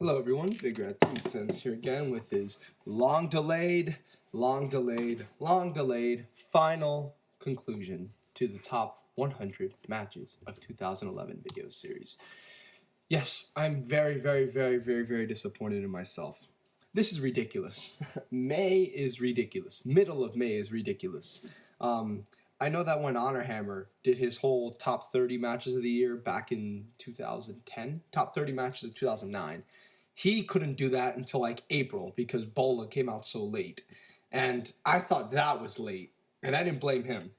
Hello everyone, Big Red Intense here again with his long delayed final conclusion to the top 100 matches of 2011 video series. Yes, I'm very disappointed in myself. This is ridiculous. May is ridiculous. Middle of May is ridiculous. I know that when Honor Hammer did his whole top 30 matches of the year back in 2010, top 30 matches of 2009, he couldn't do that until like April because Bola came out so late. And I thought that was late, and I didn't blame him.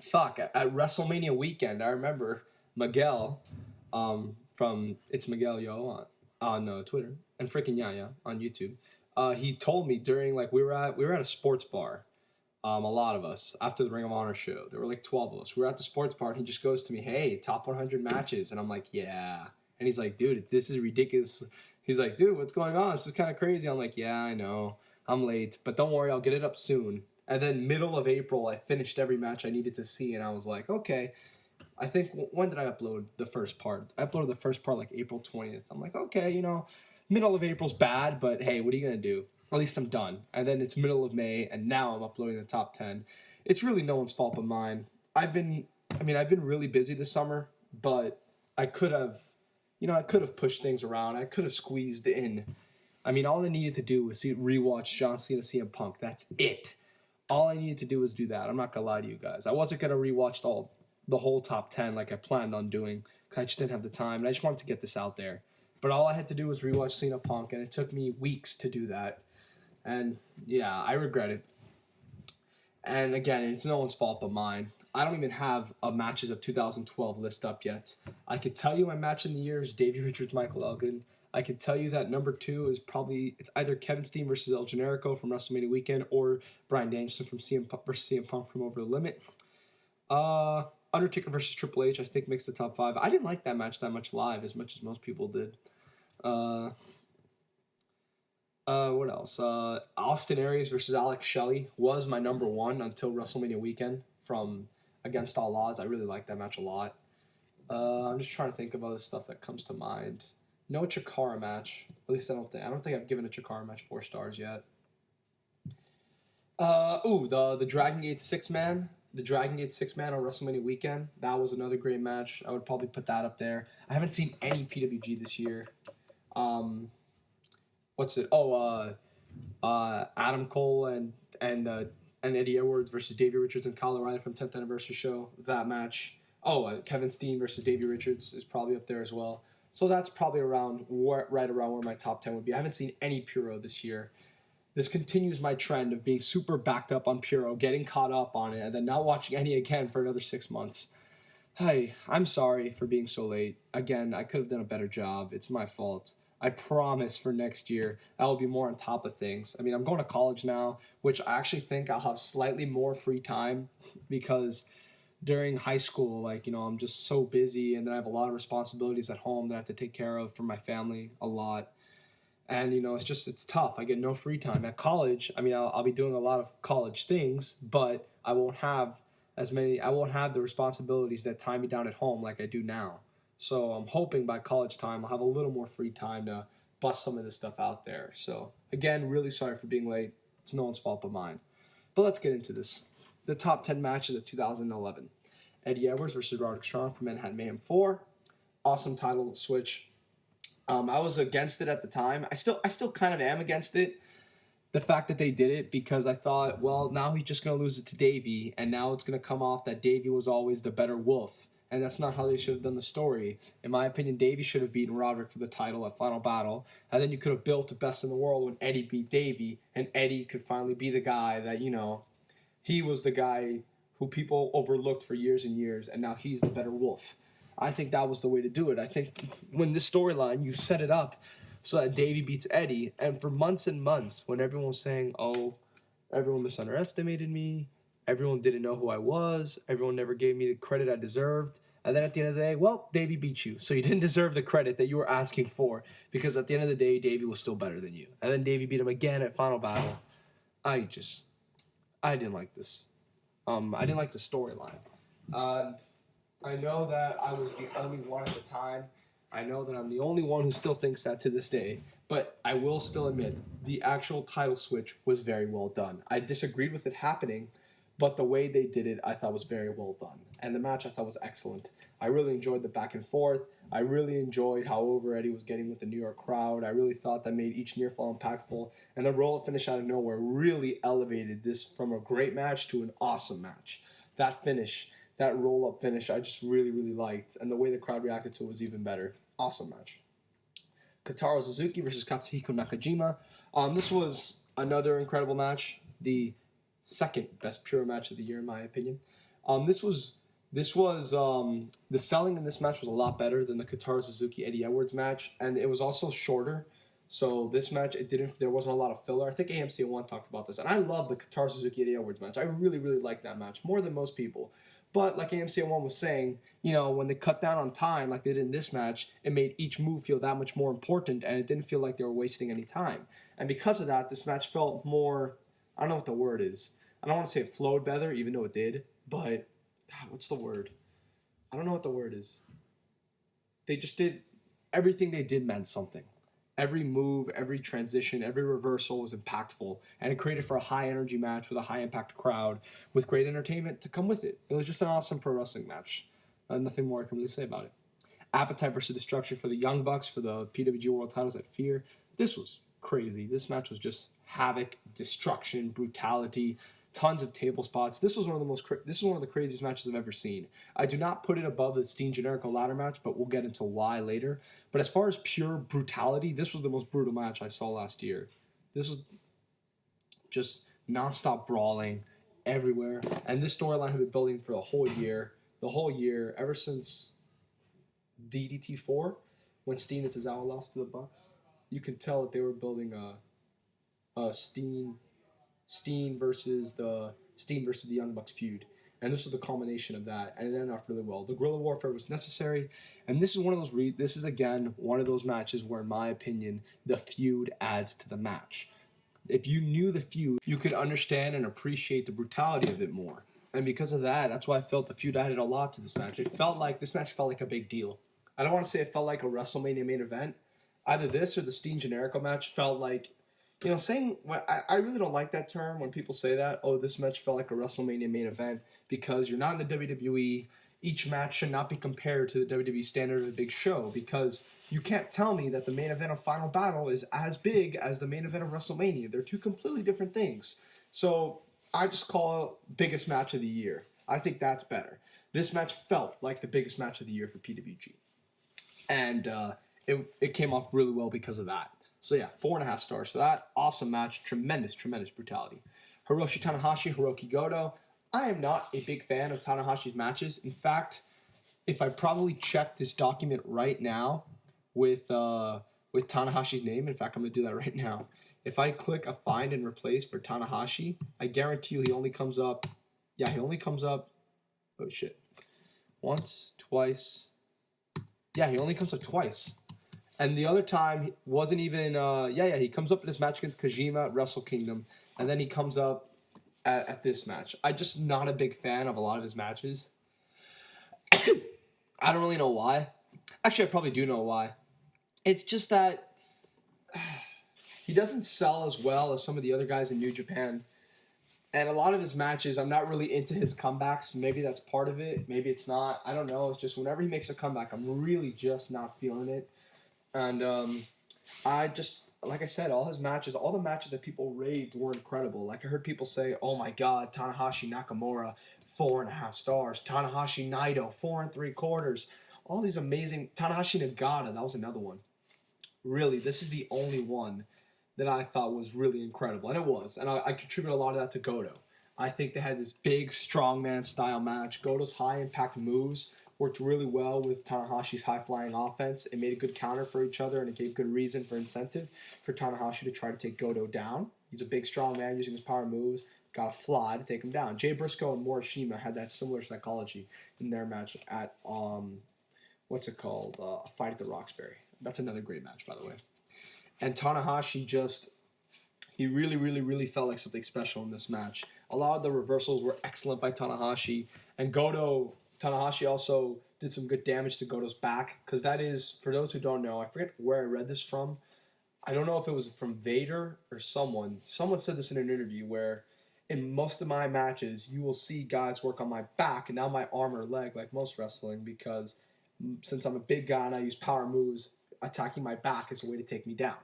Fuck, at WrestleMania weekend, I remember Miguel from It's Miguel Yo on Twitter, and freaking Yaya on YouTube. He told me during, like, we were at a sports bar. A lot of us, after the Ring of Honor show. There were like 12 of us. We were at the sports bar, and he just goes to me, hey, top 100 matches. And I'm like, yeah. And he's like, dude, this is ridiculous. He's like, dude, what's going on? This is kind of crazy. I'm like, yeah, I know. I'm late. But don't worry, I'll get it up soon. And then middle of April, I finished every match I needed to see. And I was like, okay. I think, when did I upload the first part? I uploaded the first part like April 20th. I'm like, okay, middle of April's bad, but hey, what are you going to do? At least I'm done. And then it's middle of May, and now I'm uploading the top 10. It's really no one's fault but mine. I've been really busy this summer, but I could have pushed things around. I could have squeezed in. All I needed to do was rewatch John Cena CM Punk. That's it. All I needed to do was do that. I'm not going to lie to you guys. I wasn't going to rewatch the whole top 10 like I planned on doing because I just didn't have the time, and I just wanted to get this out there. But all I had to do was rewatch Cena Punk, and it took me weeks to do that. And yeah, I regret it. And again, it's no one's fault but mine. I don't even have a matches of 2012 list up yet. I could tell you my match in the year is Davey Richards, Michael Elgin. I could tell you that number 2 is it's either Kevin Steen versus El Generico from WrestleMania weekend or Bryan Danielson from CM Punk from Over the Limit. Undertaker versus Triple H, I think, makes the top 5. I didn't like that match that much live as much as most people did. What else? Austin Aries versus Alex Shelley was my number 1 until WrestleMania weekend from Against All Odds. I really liked that match a lot. I'm just trying to think of other stuff that comes to mind. No Chikara match. At least I don't think I've given a Chikara match 4 stars yet. The Dragon Gate 6-man. The Dragon Gate 6-man on WrestleMania weekend. That was another great match. I would probably put that up there. I haven't seen any PWG this year. What's it? Adam Cole and Eddie Edwards versus Davey Richards and Kyle O'Reilly from 10th anniversary show. That match. Kevin Steen versus Davey Richards is probably up there as well. So that's probably right around where my top 10 would be. I haven't seen any Puro this year. This continues my trend of being super backed up on Puro, getting caught up on it, and then not watching any again for another 6 months. Hey, I'm sorry for being so late. Again, I could have done a better job. It's my fault. I promise for next year, I will be more on top of things. I'm going to college now, which I actually think I'll have slightly more free time because during high school, I'm just so busy, and then I have a lot of responsibilities at home that I have to take care of for my family a lot. And, it's tough. I get no free time. At college, I'll be doing a lot of college things, but I won't have the responsibilities that tie me down at home like I do now. So I'm hoping by college time I'll have a little more free time to bust some of this stuff out there. So, again, really sorry for being late. It's no one's fault but mine. But let's get into this. The top 10 matches of 2011. Eddie Edwards versus Roderick from Manhattan Mayhem 4. Awesome title switch. I was against it at the time. I still kind of am against it. The fact that they did it because I thought, well, now he's just going to lose it to Davey, and now it's going to come off that Davey was always the better wolf. And that's not how they should have done the story. In my opinion, Davey should have beaten Roderick for the title at Final Battle, and then you could have built the best in the world when Eddie beat Davey, and Eddie could finally be the guy that, he was the guy who people overlooked for years and years, and now he's the better wolf. I think that was the way to do it. I think when this storyline, you set it up so that Davey beats Eddie, and for months and months, when everyone was saying, oh, everyone misunderestimated me, everyone didn't know who I was, everyone never gave me the credit I deserved, and then at the end of the day, well, Davey beat you, so you didn't deserve the credit that you were asking for, because at the end of the day, Davey was still better than you. And then Davey beat him again at Final Battle. I didn't like this. I didn't like the storyline. And I know that I was the only one at the time. I know that I'm the only one who still thinks that to this day, but I will still admit the actual title switch was very well done. I disagreed with it happening, but the way they did it I thought was very well done. And the match I thought was excellent. I really enjoyed the back and forth. I really enjoyed how over Eddie was getting with the New York crowd. I really thought that made each near fall impactful. And the roll-up finish out of nowhere really elevated this from a great match to an awesome match. That finish, that roll-up finish, I just really, really liked. And the way the crowd reacted to it was even better. Awesome match. Kotaro Suzuki versus Katsuhiko Nakajima. This was another incredible match. The second best pure match of the year, in my opinion. The selling in this match was a lot better than the Kotaro Suzuki Eddie Edwards match, and it was also shorter. So this match, there wasn't a lot of filler. I think AMC1 talked about this, and I love the Kotaro Suzuki Eddie Edwards match. I really, really like that match more than most people. But like AMC1 was saying, when they cut down on time like they did in this match, it made each move feel that much more important, and it didn't feel like they were wasting any time. And because of that, this match felt more, I don't know what the word is. I don't want to say it flowed better, even though it did, but God, what's the word? I don't know what the word is. They just did, everything they did meant something. Every move, every transition, every reversal was impactful, and it created for a high-energy match with a high-impact crowd with great entertainment to come with it. It was just an awesome pro wrestling match. Nothing more I can really say about it. Appetite versus Destruction for the Young Bucks for the PWG World Titles at Fear. This was crazy. This match was just havoc, destruction, brutality, tons of table spots. This was one of the craziest matches I've ever seen. I do not put it above the Steen Generico ladder match, but we'll get into why later. But as far as pure brutality, this was the most brutal match I saw last year. This was just nonstop brawling everywhere, and this storyline had been building for the whole year, ever since DDT4, when Steen and Tozawa lost to the Bucks. You can tell that they were building a Steen versus the Young Bucks feud. And this was the culmination of that, and it ended off really well. The guerrilla warfare was necessary, and this is again one of those matches where, in my opinion, the feud adds to the match. If you knew the feud, you could understand and appreciate the brutality of it more. And because of that, that's why I felt the feud added a lot to this match. This match felt like a big deal. I don't want to say it felt like a WrestleMania main event. Either this or the Steen Generico match felt like, I really don't like that term when people say that, oh, this match felt like a WrestleMania main event, because you're not in the WWE. Each match should not be compared to the WWE standard of a big show, because you can't tell me that the main event of Final Battle is as big as the main event of WrestleMania. They're two completely different things. So I just call it biggest match of the year. I think that's better. This match felt like the biggest match of the year for PWG. And it came off really well because of that. So yeah, 4.5 stars for that. Awesome match. Tremendous, tremendous brutality. Hiroshi Tanahashi, Hiroki Goto. I am not a big fan of Tanahashi's matches. In fact, if I probably check this document right now with Tanahashi's name, in fact, I'm going to do that right now. If I click a find and replace for Tanahashi, I guarantee you he only comes up, oh shit, once, twice. Yeah, he only comes up twice. And the other time wasn't even, he comes up in this match against Kojima at Wrestle Kingdom, and then he comes up at this match. I'm just not a big fan of a lot of his matches. I don't really know why. Actually, I probably do know why. It's just that he doesn't sell as well as some of the other guys in New Japan. And a lot of his matches, I'm not really into his comebacks. Maybe that's part of it. Maybe it's not. I don't know. It's just whenever he makes a comeback, I'm really just not feeling it. And like I said, all the matches that people raved were incredible. Like I heard people say, oh my God, Tanahashi Nakamura, 4.5 stars. Tanahashi Naito, 4 3/4. All these amazing, Tanahashi Nagata, that was another one. Really, this is the only one that I thought was really incredible. And it was. And I contribute a lot of that to Goto. I think they had this big strongman style match. Goto's high impact moves worked really well with Tanahashi's high-flying offense. It made a good counter for each other, and it gave good reason for incentive for Tanahashi to try to take Goto down. He's a big, strong man using his power moves. Got to fly to take him down. Jay Briscoe and Morishima had that similar psychology in their match at, A Fight at the Roxbury. That's another great match, by the way. And Tanahashi he really, really, really felt like something special in this match. A lot of the reversals were excellent by Tanahashi, and Goto Tanahashi also did some good damage to Goto's back, because that is, for those who don't know, I forget where I read this from. I don't know if it was from Vader or someone. Someone said this in an interview where in most of my matches, you will see guys work on my back and not my arm or leg like most wrestling, because since I'm a big guy and I use power moves, attacking my back is a way to take me down.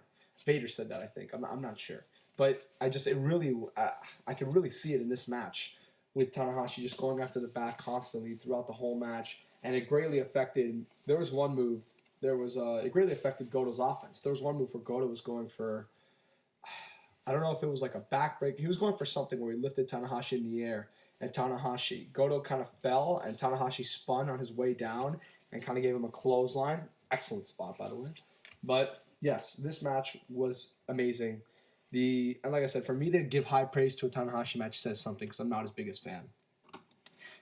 Vader said that, I think. I'm not sure. But I can really see it in this match with Tanahashi just going after the back constantly throughout the whole match. And it greatly affected, there was one move, it greatly affected Goto's offense. There was one move where Goto was going for, I don't know if it was like a back break. He was going for something where he lifted Tanahashi in the air, and Goto kind of fell, and Tanahashi spun on his way down and kind of gave him a clothesline. Excellent spot, by the way. But yes, this match was amazing. And like I said, for me to give high praise to a Tanahashi match says something, because I'm not his biggest fan.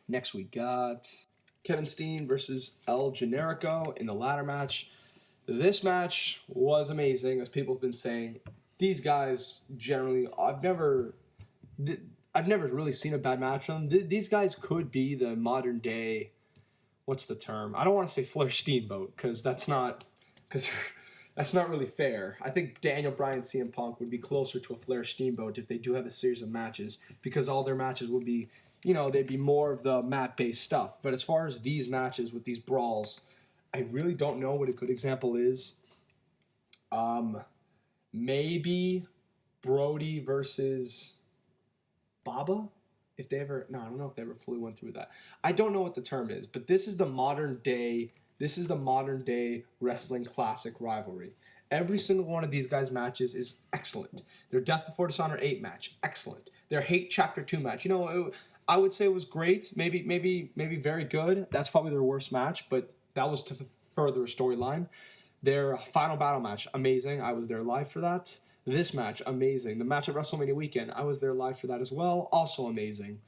Next we got Kevin Steen versus El Generico in the ladder match. This match was amazing, as people have been saying. These guys generally, I've never really seen a bad match from them. These guys could be the modern day, what's the term? I don't want to say Flair Steamboat, because that's not really fair. I think Daniel Bryan, CM Punk would be closer to a Flair Steamboat if they do have a series of matches, because all their matches would be, they'd be more of the mat-based stuff. But as far as these matches with these brawls, I really don't know what a good example is. Maybe Brody versus Baba? I don't know if they ever fully went through that. I don't know what the term is, but this is the modern day wrestling classic rivalry. Every single one of these guys' matches is excellent. Their Death Before Dishonor 8 match, excellent. Their Hate Chapter 2 match, I would say it was great, maybe very good. That's probably their worst match, but that was to further a storyline. Their Final Battle match, amazing. I was there live for that. This match, amazing. The match at WrestleMania weekend, I was there live for that as well. Also amazing.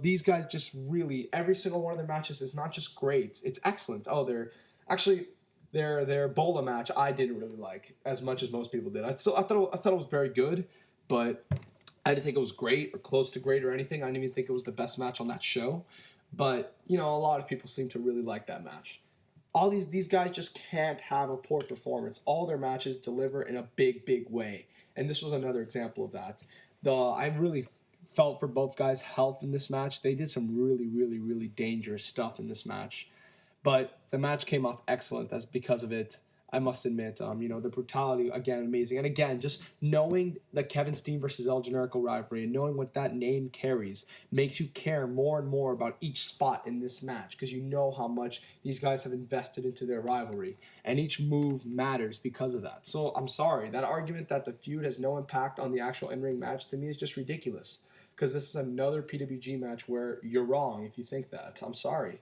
These guys just really, every single one of their matches is not just great, it's excellent. Oh, their Bola match, I didn't really like as much as most people did. I thought it was very good, but I didn't think it was great or close to great or anything. I didn't even think it was the best match on that show. But, a lot of people seem to really like that match. All these guys just can't have a poor performance. All their matches deliver in a big, big way. And this was another example of that. I really felt for both guys' health in this match. They did some really, really, really dangerous stuff in this match. But the match came off excellent because of it. I must admit, the brutality, again, amazing. And again, just knowing the Kevin Steen versus El Generico rivalry and knowing what that name carries makes you care more and more about each spot in this match, because you know how much these guys have invested into their rivalry. And each move matters because of that. So I'm sorry, that argument that the feud has no impact on the actual in-ring match, to me, is just ridiculous. Because this is another PWG match where you're wrong if you think that. I'm sorry.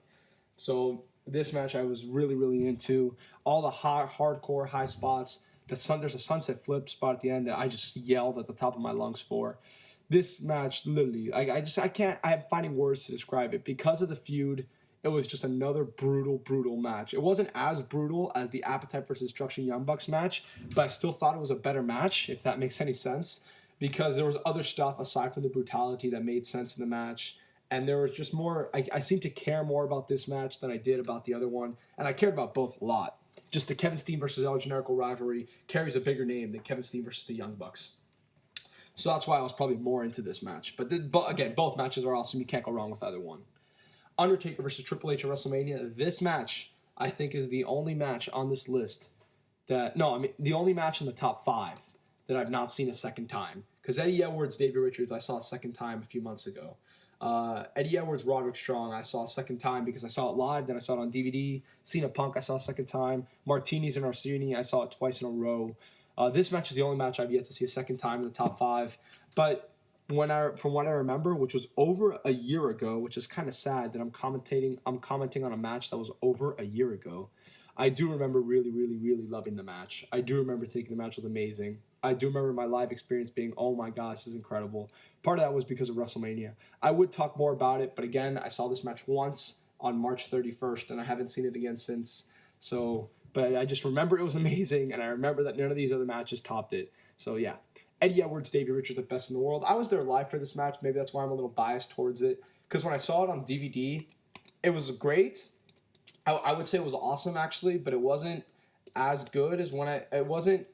So this match I was really, really into. All the hardcore high spots. There's a sunset flip spot at the end that I just yelled at the top of my lungs for. This match, literally, I'm finding words to describe it. Because of the feud, it was just another brutal, brutal match. It wasn't as brutal as the Appetite versus Destruction Young Bucks match, but I still thought it was a better match, if that makes any sense. Because there was other stuff aside from the brutality that made sense in the match. And there was just more, I seem to care more about this match than I did about the other one. And I cared about both a lot. Just the Kevin Steen versus El Generico rivalry carries a bigger name than Kevin Steen versus the Young Bucks. So that's why I was probably more into this match. But again, both matches are awesome. You can't go wrong with either one. Undertaker versus Triple H at WrestleMania. This match, I think, is the only match on this list the only match in the top 5 that I've not seen a second time. Because Eddie Edwards, Davey Richards, I saw a second time a few months ago. Eddie Edwards, Roderick Strong, I saw a second time because I saw it live, then I saw it on DVD. Cena Punk, I saw a second time. Martinez and Orsini, I saw it twice in a row. This match is the only match I've yet to see a second time in the top 5. But from what I remember, which was over a year ago, which is kind of sad that I'm commenting on a match that was over a year ago. I do remember really, really, really loving the match. I do remember thinking the match was amazing. I do remember my live experience being, oh my gosh, this is incredible. Part of that was because of WrestleMania. I would talk more about it, but again, I saw this match once on March 31st, and I haven't seen it again since. But I just remember it was amazing, and I remember that none of these other matches topped it. So yeah, Eddie Edwards, Davey Richards, the best in the world. I was there live for this match. Maybe that's why I'm a little biased towards it. Because when I saw it on DVD, it was great. I would say it was awesome actually, but it wasn't as good as when it wasn't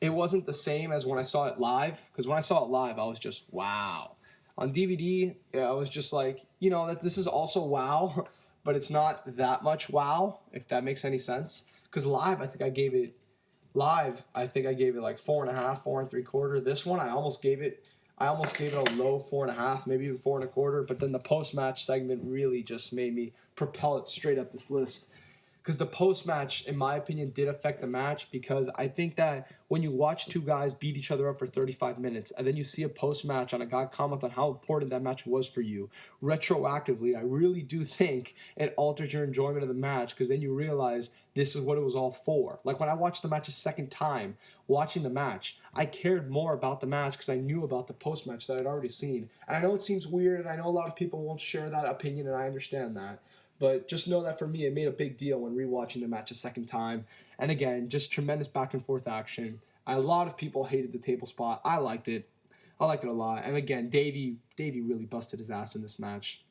the same as when I saw it live, because when I saw it live, I was just wow. On DVD, I was just like, that this is also wow, but it's not that much wow, if that makes any sense. Because live, I think I gave it like 4.5, 4.75. This one, I almost gave it a low 4.5, maybe even 4.25. But then the post-match segment really just made me propel it straight up this list. Because the post-match, in my opinion, did affect the match, because I think that when you watch two guys beat each other up for 35 minutes and then you see a post-match and a guy comment on how important that match was for you, retroactively, I really do think it alters your enjoyment of the match, because then you realize this is what it was all for. Like when I watched the match a second time, watching the match, I cared more about the match because I knew about the post-match that I'd already seen. And I know it seems weird, and I know a lot of people won't share that opinion, and I understand that. But just know that for me, it made a big deal when rewatching the match a second time. And again, just tremendous back and forth action. A lot of people hated the table spot. I liked it. I liked it a lot. And again, Davey really busted his ass in this match.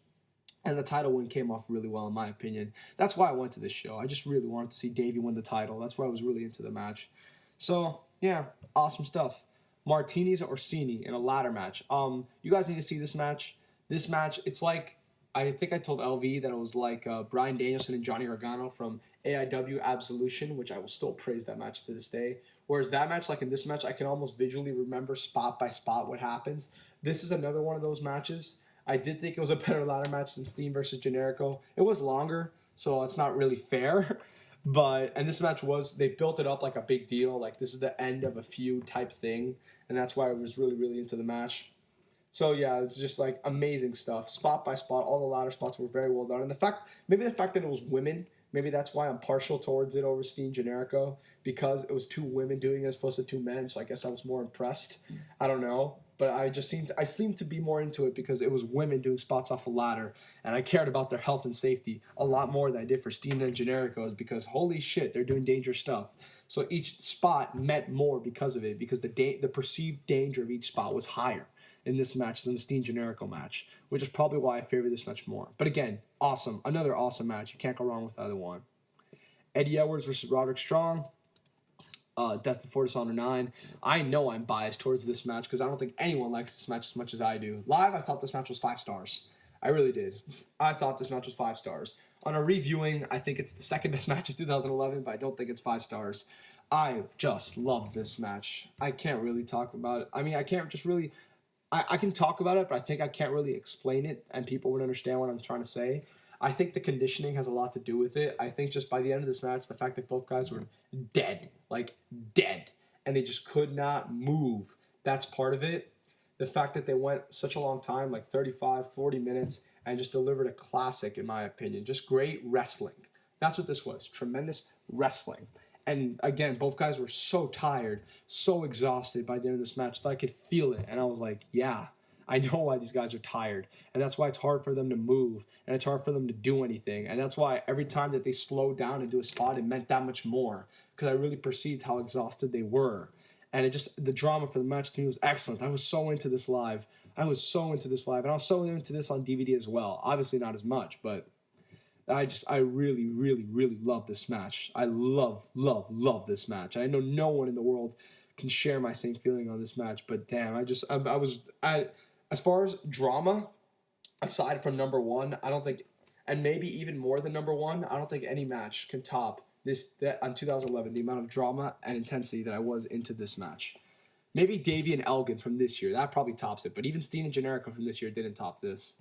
And the title win came off really well, in my opinion. That's why I went to this show. I just really wanted to see Davey win the title. That's why I was really into the match. So, yeah, awesome stuff. Martinez or Orsini in a ladder match. You guys need to see this match. This match, it's like, I think I told LV that it was like Bryan Danielson and Johnny Gargano from AIW Absolution, which I will still praise that match to this day. Whereas that match, like in this match, I can almost visually remember spot by spot what happens. This is another one of those matches. I did think it was a better ladder match than Steen versus Generico. It was longer, so it's not really fair. And this match they built it up like a big deal. Like this is the end of a feud type thing. And that's why I was really, really into the match. So yeah, it's just like amazing stuff. Spot by spot, all the ladder spots were very well done. And the fact that it was women, maybe that's why I'm partial towards it over Steen Generico, because it was two women doing it as opposed to two men. So I guess I was more impressed. I don't know. But I seemed to be more into it because it was women doing spots off a ladder, and I cared about their health and safety a lot more than I did for Steen and Generico's, because holy shit, they're doing dangerous stuff. So each spot meant more because of it, because the perceived danger of each spot was higher in this match than the Steen Generico match, which is probably why I favor this match more. But again, awesome. Another awesome match. You can't go wrong with either one. Eddie Edwards versus Roderick Strong. Death Before Dishonor 9. I know I'm biased towards this match because I don't think anyone likes this match as much as I do. Live, I thought this match was 5 stars. I really did. I thought this match was 5 stars. On a reviewing, I think it's the second best match of 2011, but I don't think it's 5 stars. I just love this match. I can't really talk about it. I mean, I can't just really... I can talk about it, but I think I can't really explain it, and people would understand what I'm trying to say. I think the conditioning has a lot to do with it. I think just by the end of this match, the fact that both guys were dead, and they just could not move, that's part of it. The fact that they went such a long time, like 35, 40 minutes, and just delivered a classic, in my opinion. Just great wrestling. That's what this was. Tremendous wrestling. And again, both guys were so tired, so exhausted by the end of this match that I could feel it. And I was like, yeah, I know why these guys are tired. And that's why it's hard for them to move. And it's hard for them to do anything. And that's why every time that they slowed down and do a spot, it meant that much more. Because I really perceived how exhausted they were. And the drama for the match to me was excellent. I was so into this live. And I was so into this on DVD as well. Obviously not as much, but I really, really, really love this match. I love this match. I know no one in the world can share my same feeling on this match, but damn, as far as drama, aside from number one, I don't think, and maybe even more than number one, I don't think any match can top that on 2011, the amount of drama and intensity that I was into this match. Maybe Davey and Elgin from this year, that probably tops it, but even Steen and Generico from this year didn't top this.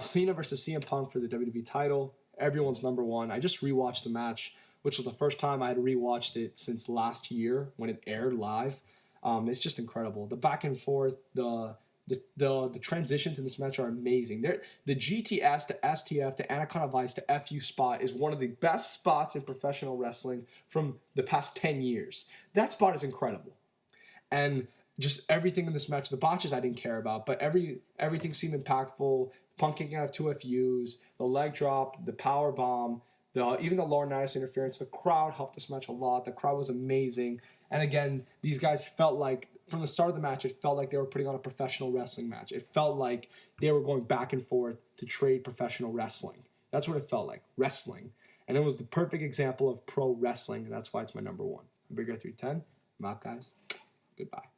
Cena versus CM Punk for the WWE title. Everyone's number one. I just rewatched the match, which was the first time I had rewatched it since last year when it aired live. It's just incredible. The back and forth, the transitions in this match are amazing. The GTS to STF to Anaconda Vice to FU spot is one of the best spots in professional wrestling from the past 10 years. That spot is incredible. And just everything in this match, the botches I didn't care about, but everything seemed impactful. Punk kicking out of 2 FUs, the leg drop, the power bomb, even the Laurinaitis interference. The crowd helped this match a lot. The crowd was amazing. And again, these guys felt like, from the start of the match, it felt like they were putting on a professional wrestling match. It felt like they were going back and forth to trade professional wrestling. That's what it felt like, wrestling. And it was the perfect example of pro wrestling, and that's why it's my number one. Big Guy 310. I'm out, guys. Goodbye.